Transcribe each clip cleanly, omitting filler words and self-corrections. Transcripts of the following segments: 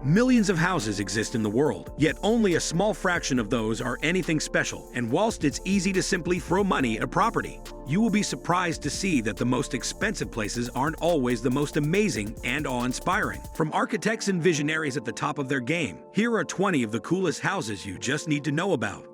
Millions of houses exist in the world, yet only a small fraction of those are anything special, and whilst it's easy to simply throw money at a property, you will be surprised to see that the most expensive places aren't always the most amazing and awe-inspiring. From architects and visionaries at the top of their game, here are 20 of the coolest houses you just need to know about.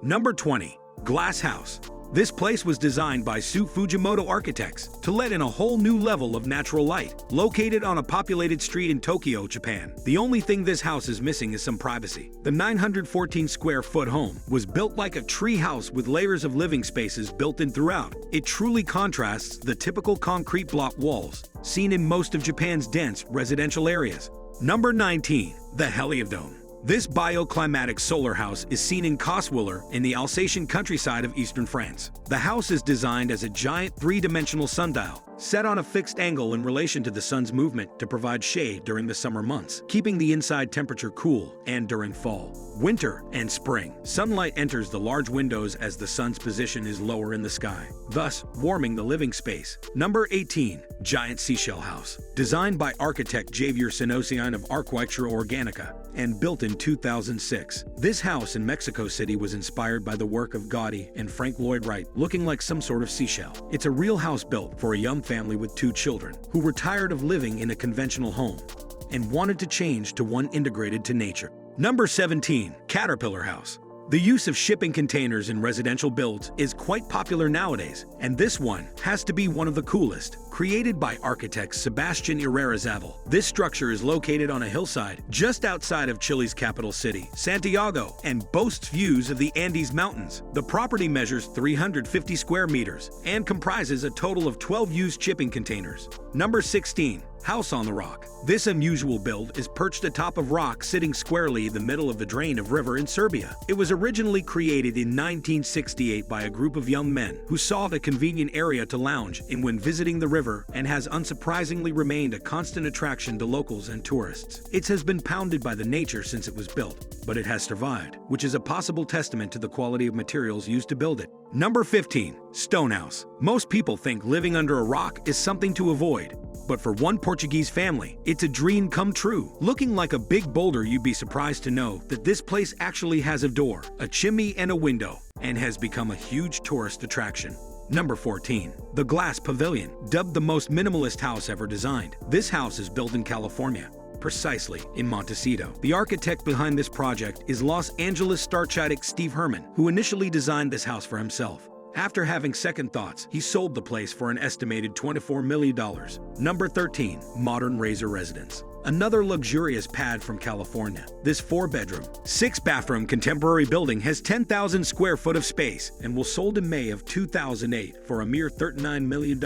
Number 20. Glass House. This place was designed by Su Fujimoto architects to let in a whole new level of natural light. Located on a populated street in Tokyo, Japan, the only thing this house is missing is some privacy. The 914-square-foot home was built like a tree house with layers of living spaces built in throughout. It truly contrasts the typical concrete block walls seen in most of Japan's dense residential areas. Number 19. The HELIODOME. This bioclimatic solar house is seen in Coswiller in the Alsatian countryside of eastern France. The house is designed as a giant three-dimensional sundial, set on a fixed angle in relation to the sun's movement to provide shade during the summer months, keeping the inside temperature cool, and during fall, winter, and spring. Sunlight enters the large windows as the sun's position is lower in the sky, thus warming the living space. Number 18. Giant Seashell House. Designed by architect Javier Senosian of Arquitectura Organica and built in 2006. This house in Mexico City was inspired by the work of Gaudi and Frank Lloyd Wright, looking like some sort of seashell. It's a real house built for a young family with 2 children who were tired of living in a conventional home and wanted to change to one integrated to nature. Number 17. Caterpillar House. The use of shipping containers in residential builds is quite popular nowadays, and this one has to be one of the coolest. Created by architect Sebastian Herrera-Zaval, this structure is located on a hillside just outside of Chile's capital city, Santiago, and boasts views of the Andes Mountains. The property measures 350 square meters and comprises a total of 12 used shipping containers. Number 16. House on the Rock. This unusual build is perched atop of rock sitting squarely in the middle of the drain of river in Serbia. It was originally created in 1968 by a group of young men who sought a convenient area to lounge in when visiting the river and has unsurprisingly remained a constant attraction to locals and tourists. It has been pounded by the nature since it was built, but it has survived, which is a possible testament to the quality of materials used to build it. Number 15. Stonehouse. Most people think living under a rock is something to avoid, but for one Portuguese family, it's a dream come true. Looking like a big boulder, you'd be surprised to know that this place actually has a door, a chimney, and a window, and has become a huge tourist attraction. Number 14. The Glass Pavilion. Dubbed the most minimalist house ever designed, this house is built in California, precisely in Montecito. The architect behind this project is Los Angeles starchitic Steve Herman, who initially designed this house for himself. After having second thoughts, he sold the place for an estimated $24 million. Number 13. Modern Razor Residence. Another luxurious pad from California. This 4-bedroom, 6-bathroom contemporary building has 10,000 square foot of space and was sold in May of 2008 for a mere $39 million.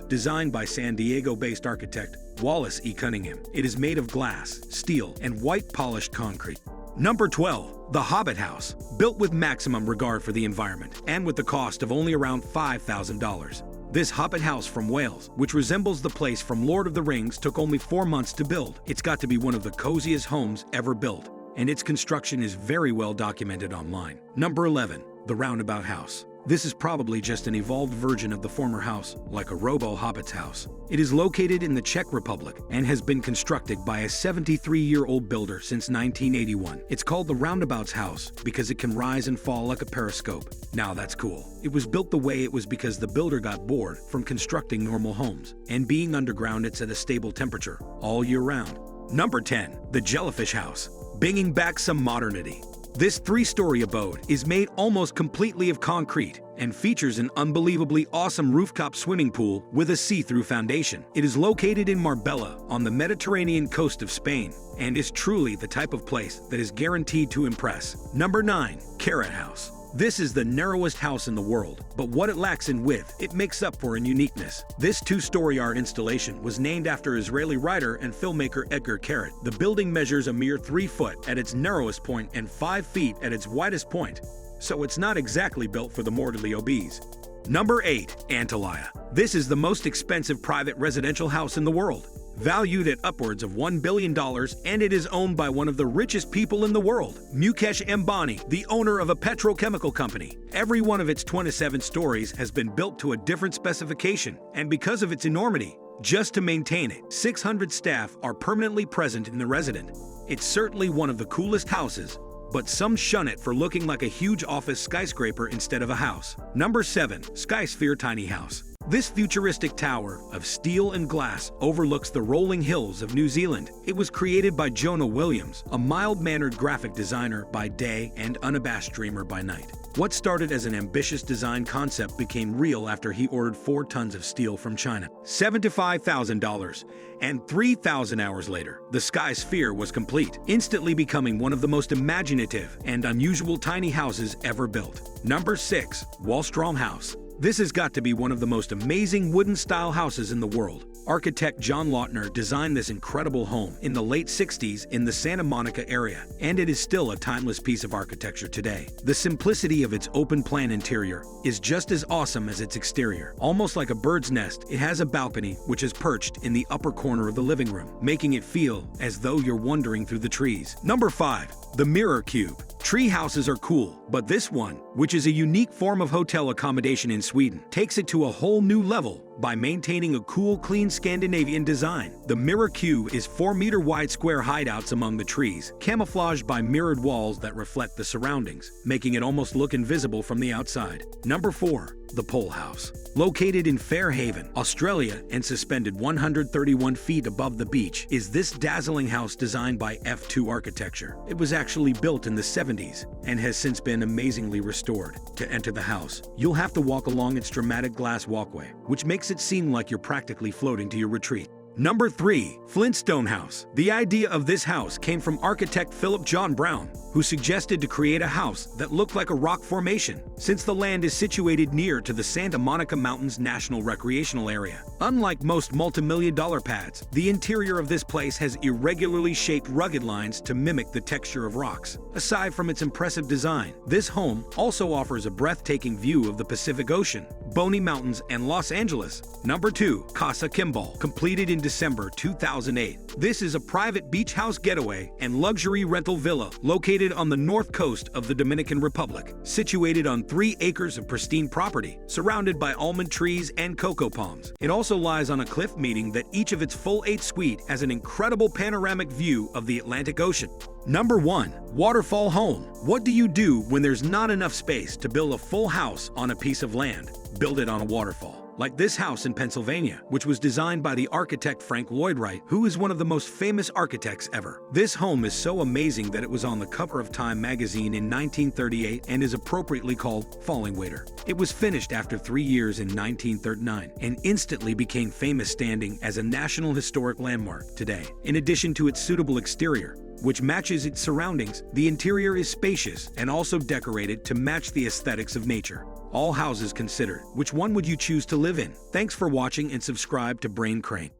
Designed by San Diego-based architect Wallace E. Cunningham, it is made of glass, steel, and white polished concrete. Number 12. The Hobbit House. Built with maximum regard for the environment and with the cost of only around $5,000. This Hobbit House from Wales, which resembles the place from Lord of the Rings, took only 4 months to build. It's got to be one of the coziest homes ever built, and its construction is very well documented online. Number 11. The Roundabout House. This is probably just an evolved version of the former house, like a Hobbit's house. It is located in the Czech Republic and has been constructed by a 73-year-old builder since 1981. It's called the Roundabout's house because it can rise and fall like a periscope. Now that's cool. It was built the way it was because the builder got bored from constructing normal homes, and being underground, it's at a stable temperature all year round. Number 10. The Jellyfish House. Bringing back some modernity. This 3-story abode is made almost completely of concrete and features an unbelievably awesome rooftop swimming pool with a see-through foundation. It is located in Marbella on the Mediterranean coast of Spain and is truly the type of place that is guaranteed to impress. Number 9. Karat House. This is the narrowest house in the world, but what it lacks in width, it makes up for in uniqueness. This 2-story art installation was named after Israeli writer and filmmaker Edgar Karat. The building measures a mere 3 foot at its narrowest point and 5 feet at its widest point, so it's not exactly built for the mortally obese. Number 8. Antilia. This is the most expensive private residential house in the world, valued at upwards of $1 billion, and it is owned by one of the richest people in the world, Mukesh Ambani, the owner of a petrochemical company. Every one of its 27 stories has been built to a different specification, and because of its enormity, just to maintain it, 600 staff are permanently present in the residence. It's certainly one of the coolest houses, but some shun it for looking like a huge office skyscraper instead of a house. Number 7. Skysphere Tiny House. This futuristic tower of steel and glass overlooks the rolling hills of New Zealand. It was created by Jonah Williams, a mild-mannered graphic designer by day and unabashed dreamer by night. What started as an ambitious design concept became real after he ordered 4 tons of steel from China. $75,000, and 3,000 hours later, the Skysphere was complete, instantly becoming one of the most imaginative and unusual tiny houses ever built. Number 6. Walstrom House. This has got to be one of the most amazing wooden-style houses in the world. Architect John Lautner designed this incredible home in the late 60s in the Santa Monica area, and it is still a timeless piece of architecture today. The simplicity of its open-plan interior is just as awesome as its exterior. Almost like a bird's nest, it has a balcony which is perched in the upper corner of the living room, making it feel as though you're wandering through the trees. Number 5. The Mirror Cube. Tree houses are cool, but this one, which is a unique form of hotel accommodation in Sweden, takes it to a whole new level by maintaining a cool, clean Scandinavian design. The Mirror Cube is 4-meter wide square hideouts among the trees, camouflaged by mirrored walls that reflect the surroundings, making it almost look invisible from the outside. Number 4. The Pole House. Located in Fairhaven, Australia, and suspended 131 feet above the beach, is this dazzling house designed by F2 Architecture. It was actually built in the 70s and has since been amazingly restored. To enter the house, you'll have to walk along its dramatic glass walkway, which makes it seem like you're practically floating to your retreat. Number 3. Flintstone House. The idea of this house came from architect Philip John Brown, who suggested to create a house that looked like a rock formation, since the land is situated near to the Santa Monica Mountains National Recreational Area. Unlike most multi-million-dollar pads, the interior of this place has irregularly shaped rugged lines to mimic the texture of rocks. Aside from its impressive design, this home also offers a breathtaking view of the Pacific Ocean, Boney Mountains, and Los Angeles. Number 2. Casa Kimball. Completed in December 2008. This is a private beach house getaway and luxury rental villa located on the north coast of the Dominican Republic, situated on 3 acres of pristine property, surrounded by almond trees and cocoa palms. It also lies on a cliff, meaning that each of its full 8 suites has an incredible panoramic view of the Atlantic Ocean. Number 1. Waterfall Home. What do you do when there's not enough space to build a full house on a piece of land? Build it on a waterfall. Like this house in Pennsylvania, which was designed by the architect Frank Lloyd Wright, who is one of the most famous architects ever. This home is so amazing that it was on the cover of Time magazine in 1938 and is appropriately called Falling Water. It was finished after 3 years in 1939 and instantly became famous, standing as a National Historic Landmark today. In addition to its suitable exterior, which matches its surroundings, the interior is spacious and also decorated to match the aesthetics of nature. All houses considered, which one would you choose to live in? Thanks for watching and subscribe to Brain Crane.